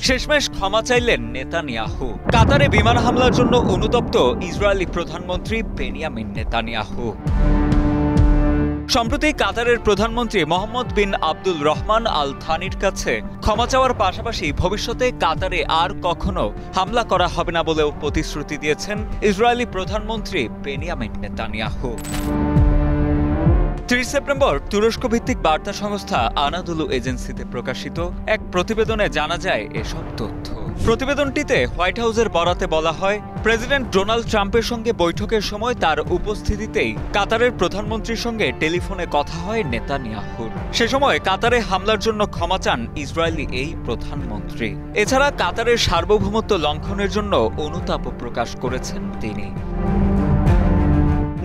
শেষমেশ ক্ষমা চাইলেন নেতানিয়াহু। কাতারে বিমান হামলার জন্য অনুতপ্ত ইসরায়েলি প্রধানমন্ত্রী বেনিয়ামিন নেতানিয়াহু। সম্প্রতি কাতারের প্রধানমন্ত্রী মোহাম্মদ বিন আব্দুল রহমান আল থানির কাছে ক্ষমা চাওয়ার পাশাপাশি ভবিষ্যতে কাতারে আর কখনো হামলা করা হবে না বলেও প্রতিশ্রুতি দিয়েছেন ইসরায়েলি প্রধানমন্ত্রী বেনিয়ামিন নেতানিয়াহু। ৩০ সেপ্টেম্বর তুরস্ক ভিত্তিক বার্তা সংস্থা আনাদুলু এজেন্সিতে প্রকাশিত এক প্রতিবেদনে জানা যায় এসব তথ্য। প্রতিবেদনটিতে হোয়াইট হাউসের বরাতে বলা হয়, প্রেসিডেন্ট ডোনাল্ড ট্রাম্পের সঙ্গে বৈঠকের সময় তার উপস্থিতিতেই কাতারের প্রধানমন্ত্রীর সঙ্গে টেলিফোনে কথা হয় নেতানিয়াহুর। সে সময় কাতারে হামলার জন্য ক্ষমা চান ইসরায়েলি এই প্রধানমন্ত্রী। এছাড়া কাতারের সার্বভৌমত্ব লঙ্ঘনের জন্য অনুতাপ প্রকাশ করেছেন তিনি।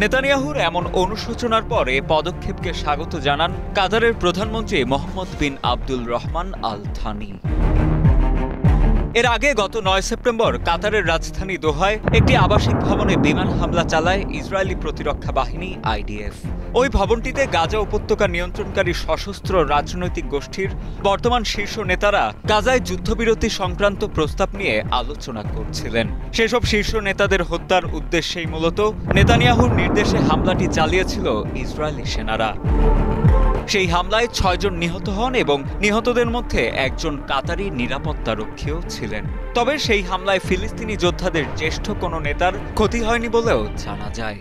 নেতানিয়াহুর এমন অনুশোচনার পর এ পদক্ষেপকে স্বাগত জানান কাতারের প্রধানমন্ত্রী মোহাম্মদ বিন আব্দুল রহমান আল থানি। এর আগে গত ৯ সেপ্টেম্বর কাতারের রাজধানী দোহায় একটি আবাসিক ভবনে বিমান হামলা চালায় ইসরায়েলি প্রতিরক্ষা বাহিনী আইডিএফ। ওই ভবনটিতে গাজা উপত্যকা নিয়ন্ত্রণকারী সশস্ত্র রাজনৈতিক গোষ্ঠীর বর্তমান শীর্ষ নেতারা গাজায় যুদ্ধবিরতি সংক্রান্ত প্রস্তাব নিয়ে আলোচনা করছিলেন। সেসব শীর্ষ নেতাদের হত্যার উদ্দেশ্যেই মূলত নেতানিয়াহুর নির্দেশে হামলাটি চালিয়েছিল ইসরায়েলি সেনারা। সেই হামলায় ৬ জন নিহত হন এবং নিহতদের মধ্যে একজন কাতারি নিরাপত্তারক্ষীও ছিলেন। তবে সেই হামলায় ফিলিস্তিনি যোদ্ধাদের জ্যেষ্ঠ কোনো নেতার ক্ষতি হয়নি বলেও জানা যায়।